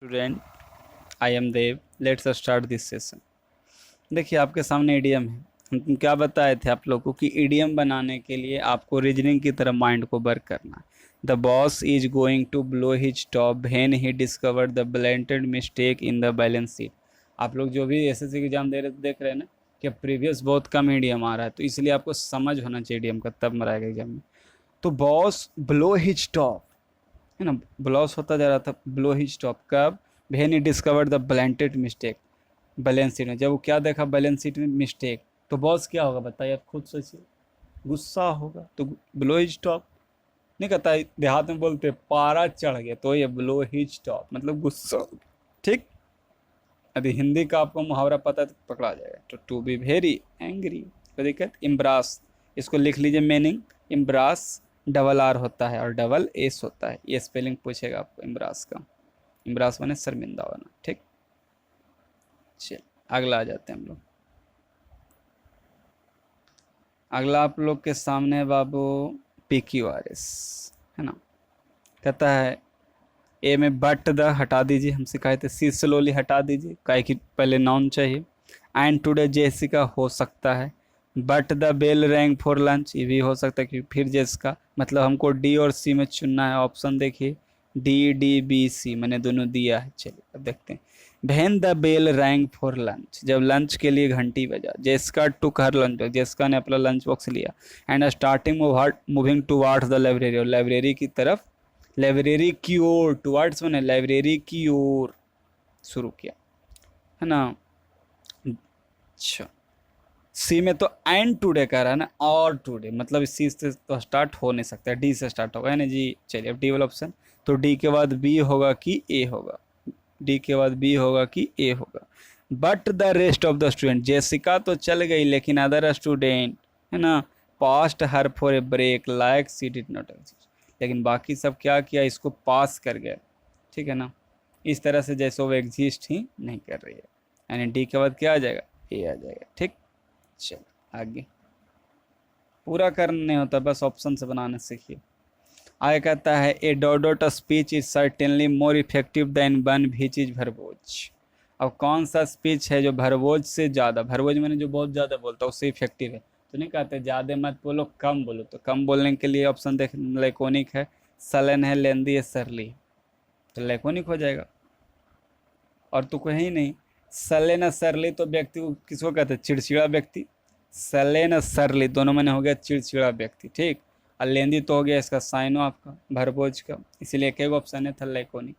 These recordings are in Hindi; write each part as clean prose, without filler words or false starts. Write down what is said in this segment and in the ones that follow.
Student, I am Dev. Let's start this session. देखिए आपके सामने ईडीएम है। हम क्या बताए थे आप लोगों को कि ईडीएम बनाने के लिए आपको रीजनिंग की तरह माइंड को वर्क करना है। The boss is going to blow his top when he discover the blatant mistake in the balance sheet. आप लोग जो भी एसएससी एग्जाम दे रहे देख रहे हैं ना कि प्रीवियस बहुत कम ईडीएम आ रहा है, तो इसलिए आपको समझ होना चाहिए ईडीएम का, तब मराएगा एग्जाम में। तो बॉस ब्लो हिज टॉप है ना, ब्लॉस होता जा रहा था, ब्लो हिज टॉप कब? When he discovered the blatant mistake balance sheet में। जब वो क्या देखा बैलेंस शीट में मिस्टेक, तो बॉस क्या होगा बताइए, आप खुद सोचिए। गुस्सा होगा। तो ब्लो हिज टॉप नहीं कहता है, देहात में बोलते पारा चढ़ गया, तो ये ब्लो हिज टॉप मतलब गुस्सा। ठीक। यदि हिंदी का आपको मुहावरा पता है तो पकड़ा जाएगा। तो टू बी वेरी एंग्री, कोई दिक्कत? इम्ब्रास, इसको लिख लीजिए मीनिंग। इम्ब्रास डबल आर होता है और डबल एस होता है, ये स्पेलिंग पूछेगा आपको इम्ब्रास का। इम्ब्रास बने शर्मिंदा होना। ठीक, चल अगला आ जाते हैं हम लोग। अगला आप लोग के सामने बाबू PQRS है ना। कहता है ए में बट द हटा दीजिए, हमसे कहे थे सी स्लोली हटा दीजिए, काहे कि पहले नाउन चाहिए। एंड टुडे जेसिका हो सकता है। But the bell rang for lunch, ये भी हो सकता है कि फिर जेसिका, मतलब हमको डी और सी में चुनना है। ऑप्शन देखिए D, D, B, C, मैंने दोनों दिया है। चलिए अब देखते हैं। When the bell rang for lunch, जब लंच के लिए घंटी बजा। Jessica took her lunch box, Jessica ने अपना लंच बॉक्स लिया। And starting moving towards the library, और लाइब्रेरी की तरफ, लाइब्रेरी की ओर, टुवार्ड्स मैंने लाइब्रेरी की ओर शुरू किया है ना। अच्छा, सी में तो एंड टुडे कह रहा है ना, और टुडे मतलब इस चीज से तो स्टार्ट हो नहीं सकता, डी से स्टार्ट होगा है ना जी। चलिए अब डी वाला ऑप्शन, तो डी के बाद बी होगा कि ए होगा? डी के बाद बी होगा कि ए होगा? But the rest of the student, Jessica तो चल गई लेकिन अदर स्टूडेंट है ना, past her for a break like she did not exist, लेकिन बाकी सब क्या किया, इसको पास कर गए। ठीक है ना, इस तरह से जैसे वो एग्जिस्ट ही नहीं कर रही है, यानी डी के बाद क्या आ जाएगा, ए आ जाएगा। ठीक, चलो आगे। पूरा करना नहीं होता, बस ऑप्शन से बनाना सीखिए। आगे कहता है a taut speech is certainly more effective than one which is verbose. अब कौन सा स्पीच है जो भरबोज से ज़्यादा, भरबोज मैंने जो बहुत ज़्यादा बोलता है उससे इफेक्टिव है? तो नहीं कहते ज़्यादा मत बोलो कम बोलो, तो कम बोलने के लिए ऑप्शन देख, लैकोनिक है, सलन है, लेंदी है, सरली है, तो लैकोनिक हो जाएगा। और तो कहीं नहीं, सलेन सरली तो व्यक्ति को किसको कहते हैं, चिड़चिड़ा व्यक्ति। सलेन सरली दोनों मैंने हो गया चिड़चिड़ा व्यक्ति। ठीक, और लेंदी तो हो गया इसका साइनो आपका भरभोज का, इसीलिए एक ऑप्शन है था लैकोनिक।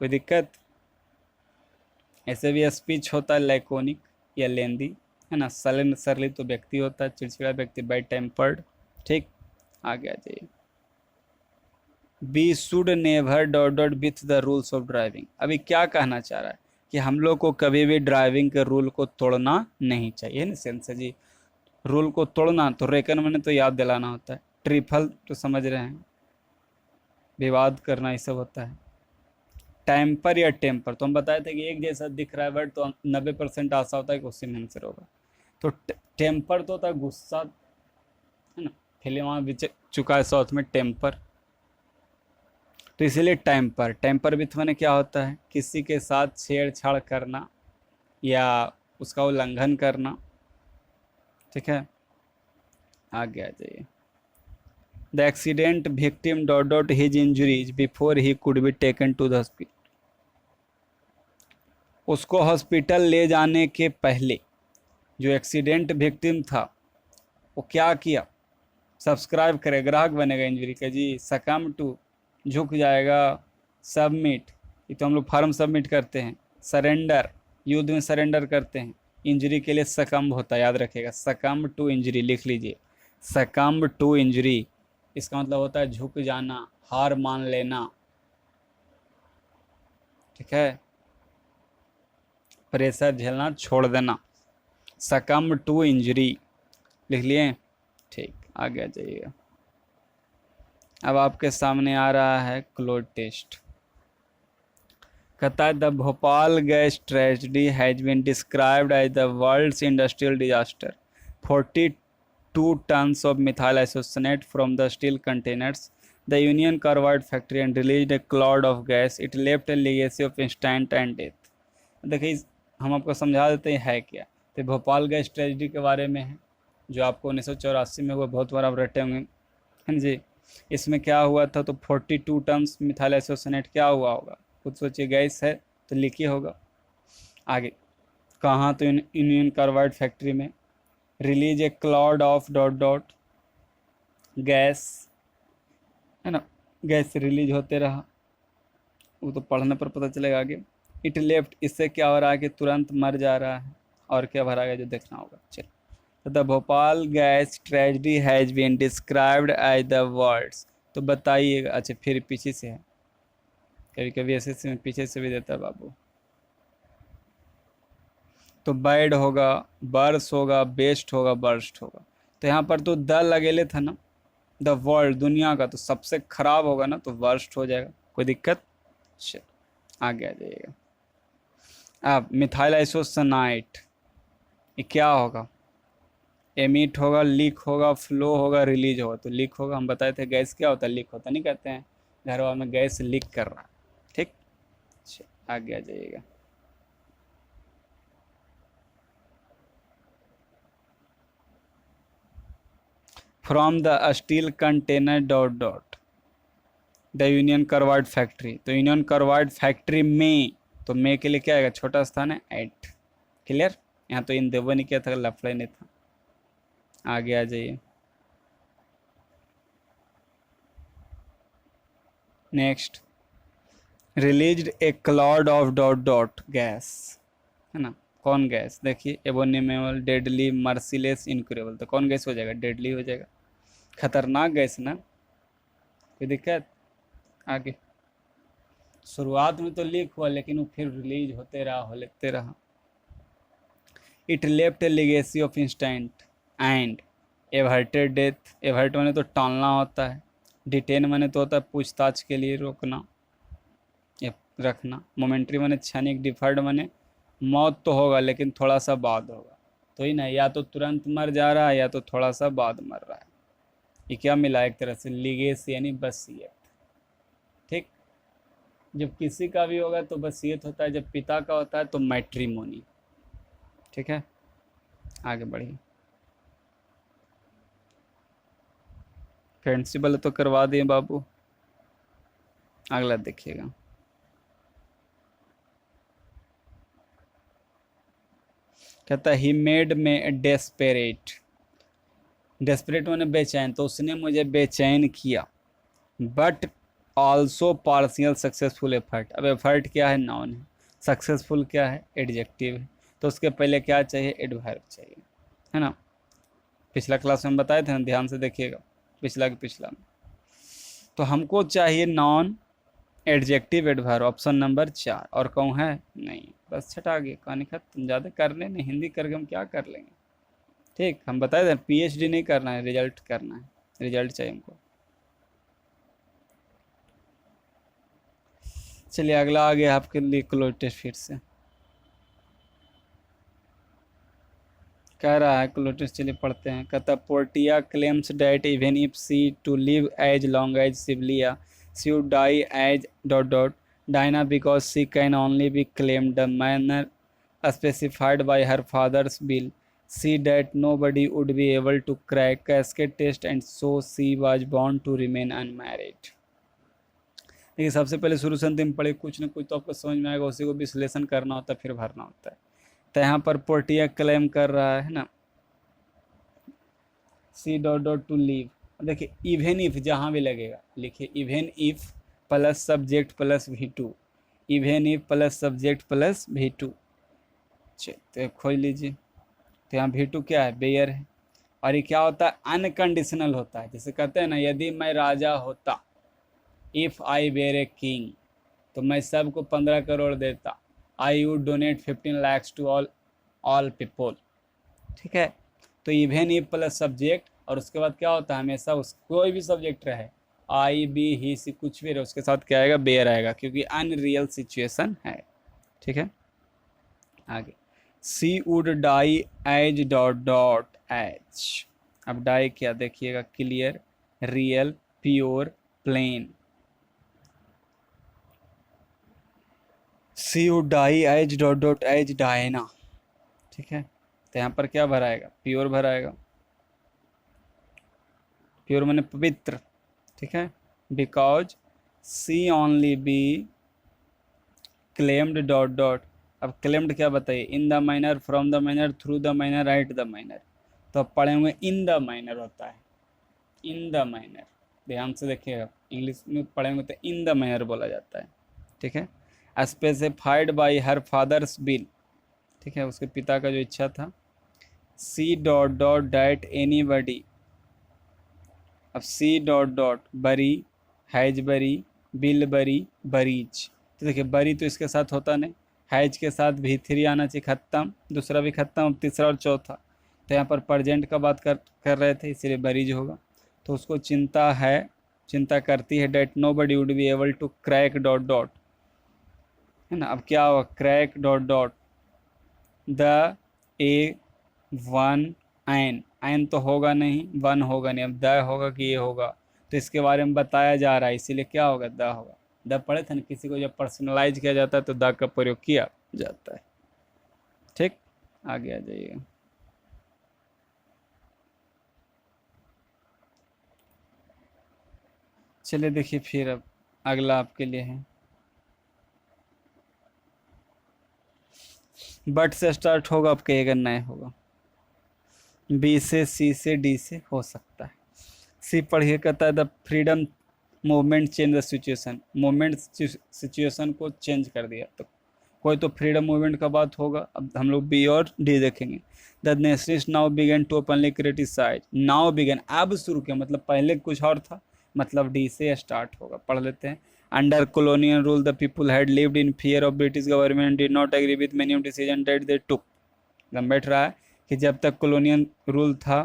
कोई दिक्कत? ऐसे भी स्पीच होता है लैकोनिक या लेंदी है ना। सलेन सरली तो व्यक्ति होता है, चिड़चिड़ा व्यक्ति, बैड टेम्पर्ड। ठीक, आगे आ जाइए। We should never dot with the rules of driving. अभी क्या कहना चाह रहा है कि हम लोग को कभी भी ड्राइविंग के रूल को तोड़ना नहीं चाहिए ना सेंस जी। रूल को तोड़ना तो रेकन मैंने तो याद दिलाना होता है, ट्रिपल तो समझ रहे हैं, विवाद करना ये सब होता है। टेम्पर या टेम्पर, तो हम बताए थे कि एक जैसा दिख रहा है वर्ड तो 90% आशा होता है कि उसी में आंसर होगा। तो टेम्पर तो होता है गुस्सा है ना, फिल्म वहाँ भी चुका है साउथ में टेम्पर, तो इसीलिए टेम्पर। टेम्पर विथ मैंने क्या होता है, किसी के साथ छेड़छाड़ करना या उसका उल्लंघन करना। ठीक है, आगे आ जाइए। The accident victim dot his injuries before he could be taken to the hospital. उसको हॉस्पिटल ले जाने के पहले जो एक्सीडेंट विक्टिम था वो क्या किया, सब्सक्राइब करे, ग्राहक बनेगा इंजरी का जी, सकम टू झुक जाएगा, सबमिट ये तो हम लोग फॉर्म सबमिट करते हैं, सरेंडर युद्ध में सरेंडर करते हैं, इंजरी के लिए सकम्ब होता है, याद रखिएगा, सकम्ब टू इंजरी लिख लीजिए, सकम्ब टू इंजरी, इसका मतलब होता है झुक जाना, हार मान लेना। ठीक है, प्रेशर झेलना छोड़ देना, सकम्ब टू इंजरी लिख लिए। ठीक, आगे आ जाइएगा। अब आपके सामने आ रहा है क्लोज टेस्ट। कहता है the Bhopal gas tragedy has been described as the world's industrial disaster. 42 tons of methyl isocyanate from the steel containers the Union Carbide factory and release a cloud of gas, it left a legacy of instant and death. देखिए हम आपको समझा देते हैं है क्या। तो भोपाल गैस ट्रेजिडी के बारे में है, जो आपको 1984 में हुआ, बहुत बार आप रटे होंगे, हाँ जी। इसमें क्या हुआ था, तो 42 टन्स मिथाइल आइसोसिनेट क्या हुआ होगा, खुद सोचिए, गैस है तो लीक ही होगा। आगे कहाँ, तो यूनियन कार्बाइड फैक्ट्री में। Release a cloud of dot dot gas, है ना, गैस रिलीज होते रहा, वो तो पढ़ने पर पता चलेगा आगे। इट लेफ्ट, इससे क्या हो रहा है कि तुरंत मर जा रहा है, और क्या भरा गया जो देखना होगा। चलो, the Bhopal gas tragedy has been described as the words, तो बताइएगा। अच्छा फिर पीछे से है, कभी कभी ऐसे में पीछे से भी देता है बाबू। तो बैड होगा, बर्स होगा, बेस्ट होगा, बर्स्ट होगा। तो यहाँ पर तो द लगेले था ना, द वर्ल्ड दुनिया का, तो सबसे खराब होगा ना, तो वर्स्ट हो जाएगा, कोई दिक्कत। चल आगे आ जाइएगा। अब मिथाइल आइसोसाइनाइड, ये क्या होगा, एमिट होगा, लीक होगा, फ्लो होगा, रिलीज होगा। तो लीक होगा, हम बताए थे गैस क्या होता है, लीक होता नहीं कहते हैं, घर में गैस लीक कर रहा है, ठीक। आगे आ जाइएगा। From the steel container dot dot the Union Carbide factory, तो यूनियन कार्बाइड फैक्ट्री में, तो मे के लिए क्या आएगा, छोटा स्थान है एट, क्लियर। यहाँ तो इन देवो नहीं किया था, लफड़ा नहीं था। आगे आ जाइए। Next, released A cloud of dot dot gas, है ना, कौन गैस, देखिए एबोनिमेबल, डेडली, मर्सीलेस, इनक्यूरेबल। तो कौन गैस हो जाएगा, डेडली हो जाएगा, खतरनाक गैस ना, कोई दिक्कत। आगे शुरुआत में तो लीक हुआ, लेकिन वो फिर रिलीज होते रहा। It left A legacy of instant and averted death, avert माने तो टालना होता है, डिटेन माने तो होता है पूछताछ के लिए रोकना या रखना, मोमेंट्री माने क्षणिक, डिफर्ड माने मौत तो होगा लेकिन थोड़ा सा बाद होगा। तो ही ना, या तो तुरंत मर जा रहा है या तो थोड़ा सा बाद मर रहा है। ये क्या मिला, एक तरह से लीगेसी यानी वसीयत, ठीक। जब किसी का भी होगा तो वसीयत होता है, जब पिता का होता है तो मैट्रिमोनी, ठीक है। आगे बढ़िए, प्रिंसिपल तो करवा दिए बाबू, अगला देखिएगा। कहता है ही मेड में डेस्परेट, डेस्परेट मैंने बेचैन, तो उसने मुझे बेचैन किया, but also partial successful effort. अब एफर्ट क्या है, नाउन है, सक्सेसफुल क्या है, एडजेक्टिव है, तो उसके पहले क्या चाहिए, एडवर्ब चाहिए, है ना। पिछला क्लास में बताए थे ना, ध्यान से देखिएगा, पिछला में। तो हमको चाहिए non adjective adverb, option number 4, और कहूँ है नहीं, बस छटा गया, कहानी खत्म। ज़्यादा करने नहीं, हिंदी करके हम क्या कर लेंगे, ठीक। हम बताए थे PhD नहीं करना है, रिजल्ट करना है, रिजल्ट चाहिए हमको। चलिए अगला आ गया आपके लिए क्लोटेस, फिर से कह रहा है क्लोटेस, चलिए पढ़ते हैं। कहता Portia claims that even if she to live as long as Sibylla she would die as dot dot Diana because she can only be claimed the manner specified by her father's will, see that nobody would be able to crack cascade test and so she was born to remain unmarried। देखिए सबसे पहले शुरू से अंतिम पढ़े, कुछ ना कुछ तो आपको समझ में आएगा, उसी को विश्लेषण करना होता है, फिर भरना होता है। तो यहाँ पर पोर्टिया क्लेम कर रहा है ना, see dot dot to leave, देखिए इवन इफ जहाँ भी लगेगा लिखिए even if plus subject plus V2, even if plus subject plus V2। तो खोज लीजिए, तो यहाँ V2 क्या है, बेयर है, और ये क्या होता है, अनकंडीशनल होता है। जैसे कहते हैं ना, यदि मैं राजा होता, if I were a king, तो मैं सबको 15 करोड़ देता, I would donate 15 lakhs to all people, ठीक है। तो इवन इफ प्लस सब्जेक्ट, और उसके बाद क्या होता है, हमेशा उस कोई भी सब्जेक्ट रहे, आई बी ही सी कुछ भी रहे, उसके साथ क्या आएगा, बेयर आएगा, क्योंकि अनरियल सिचुएशन है, ठीक है। आगे she would die as dot dot H, अब डाई क्या देखिएगा, clear, real, pure, plain. She you die as dot dot as Diana, ठीक है। तो यहाँ पर क्या भराएगा, प्योर भराएगा, प्योर माने पवित्र, ठीक है। Because she only be claimed dot dot, अब क्लेम्ड क्या बताइए, in the minor, from the minor, through the minor, right the minor. तो अब पढ़े हुए इन द माइनर होता है, इन द माइनर, ध्यान से देखिएगा, इंग्लिश में पढ़े हुए तो इन द माइनर बोला जाता है, ठीक है। Specified by her father's will, ठीक है, उसके पिता का जो इच्छा था। She dot dot that anybody, अब she dot dot bury, has bury, will bury, buries. तो देखिए बरी तो इसके साथ होता नहीं, हैज के साथ भी थ्री आना चाहिए, खत्म, दूसरा भी खत्म, अब तीसरा और चौथा। तो यहाँ पर प्रजेंट का बात कर रहे थे, इसीलिए बरीज होगा। तो उसको चिंता है, चिंता करती है, that nobody would be able to crack dot dot, है ना। अब क्या होगा, crack dot dot the a one an, an तो होगा नहीं, वन होगा नहीं, अब द होगा कि ये होगा, तो इसके बारे में बताया जा रहा है, इसीलिए क्या होगा, द होगा। द पढ़े थे ना, किसी को जब पर्सनलाइज किया जाता है तो द का प्रयोग किया जाता है, ठीक। आगे आ जाइएगा। चलिए देखिए फिर अब अगला आपके लिए है, बट से स्टार्ट होगा, अब कहिएगा नहीं होगा, बी से, सी से, डी से हो सकता है। सी पढ़िए, कहता है the freedom movement change the situation, movement situation को चेंज कर दिया, तो कोई तो फ्रीडम मूवमेंट का बात होगा। अब हम लोग बी और डी देखेंगे। The nationalist now began to openly criticise, now began अब शुरू किया, मतलब पहले कुछ और था, मतलब डी से स्टार्ट होगा, पढ़ लेते हैं। Under colonial rule the people had lived in fear of British government and did not agree with many of decisions that they took। एकदम बैठ रहा है कि जब तक कॉलोनियल रूल था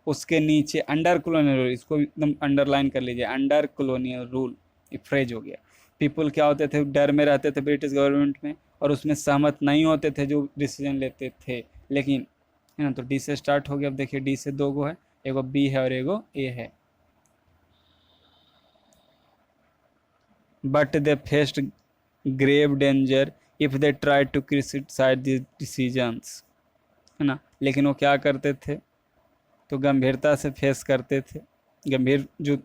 उसके नीचे, अंडर कॉलोनियल रूल, इसको एकदम अंडरलाइन कर लीजिए, अंडर कॉलोनियल रूल, ये फ्रेज हो गया। पीपल क्या होते थे, डर में रहते थे ब्रिटिश गवर्नमेंट में, और उसमें सहमत नहीं होते थे जो डिसीजन लेते थे, लेकिन, है ना। तो डी से स्टार्ट हो गया। अब देखिए डी से दो गो है, एगो बी है और एगो ए है। But they faced grave danger if they try to criticise this decisions, है ना। लेकिन वो क्या करते थे, तो गंभीरता से फेस करते थे, गंभीर जो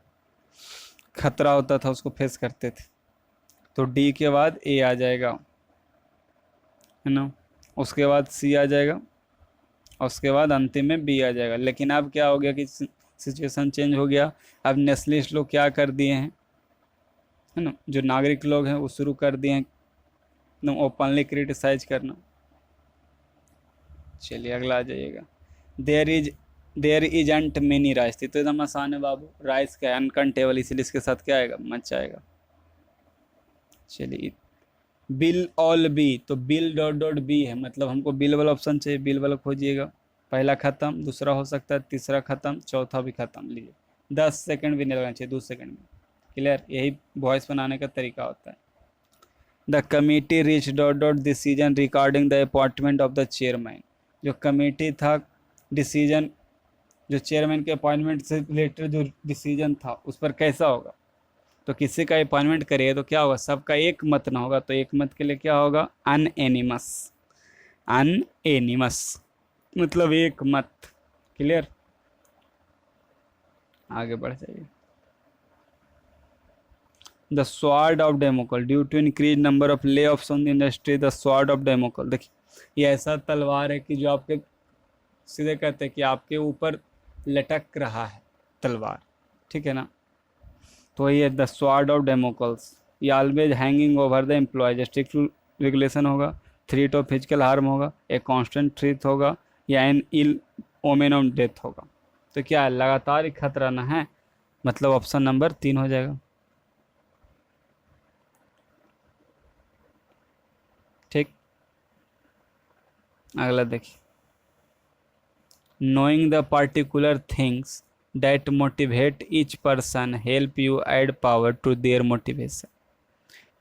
खतरा होता था उसको फेस करते थे। तो डी के बाद ए आ जाएगा, है ना, उसके बाद सी आ जाएगा, और उसके बाद अंतिम में बी आ जाएगा। लेकिन अब क्या हो गया कि सिचुएशन चेंज हो गया। अब नेशनलिस्ट लोग क्या कर दिए हैं, है ना, जो नागरिक लोग हैं वो शुरू कर दिए हैं एकदम ओपनली क्रिटिसाइज करना। चलिए अगला आ जाइएगा। देयर इजंट मेनी राइस, तो एकदम आसान है बाबू, राइस का अनकंटेबल, इसलिए इसके साथ क्या आएगा, मच आएगा। चलिए बिल ऑल बी, तो बिल डॉट डॉट बी है, मतलब हमको बिल वाला ऑप्शन चाहिए, बिल वाला खोजिएगा। पहला खत्म, दूसरा हो सकता है, तीसरा खत्म, चौथा भी खत्म। लीजिए 10 सेकंड भी नहीं लगना चाहिए, 2 सेकंड में क्लियर, यही वॉइस बनाने का तरीका होता है। The committee reach dot dot decision regarding the appointment of the chairman, जो कमेटी था, डिसीजन जो चेयरमैन के अपॉइंटमेंट से रिलेटेड जो डिसीजन था उस पर कैसा होगा। तो किसी का अपॉइंटमेंट करिए तो क्या होगा, सबका एक मत ना होगा, तो एक मत के लिए क्या होगा, अनएनिमस, अनएनिमस मतलब एक मत, क्लियर। आगे बढ़ जाइए। The sword of Damocles due to increase number of layoffs on the industry, the sword of Damocles, देखिए ये ऐसा तलवार है कि जो आपके, सीधे कहते हैं कि आपके ऊपर लटक रहा है तलवार, ठीक है ना। तो ये द स्वॉर्ड ऑफ डेमोकल्स, ये always hanging over the employees, strict regulation होगा, थ्रेट ऑफ फिजिकल हार्म होगा, एक कांस्टेंट थ्रेट होगा, या an ill omen of death होगा। तो क्या है, लगातार ही खतरा ना है, मतलब ऑप्शन नंबर 3 हो जाएगा, ठीक। अगला देखिए। knowing the particular things that motivate each person help you add power to their motivation।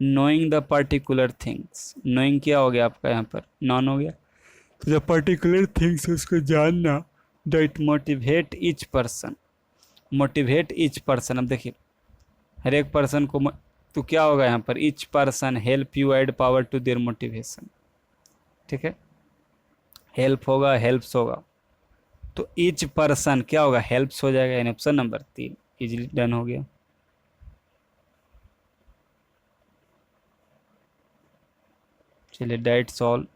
knowing the particular things, knowing क्या हो गया आपका यहाँ पर, नॉन हो गया, तो the particular things उसको जानना, that motivate each person, motivate each person। अब देखिए हर एक पर्सन को तो क्या होगा यहाँ पर, each person help you add power to their motivation. ठीक है, हेल्प होगा, हेल्प्स होगा, तो ईच पर्सन क्या होगा, हेल्प्स हो जाएगा, यानी ऑप्शन नंबर 3 इजीली डन हो गया। चलिए डेट्स ऑल।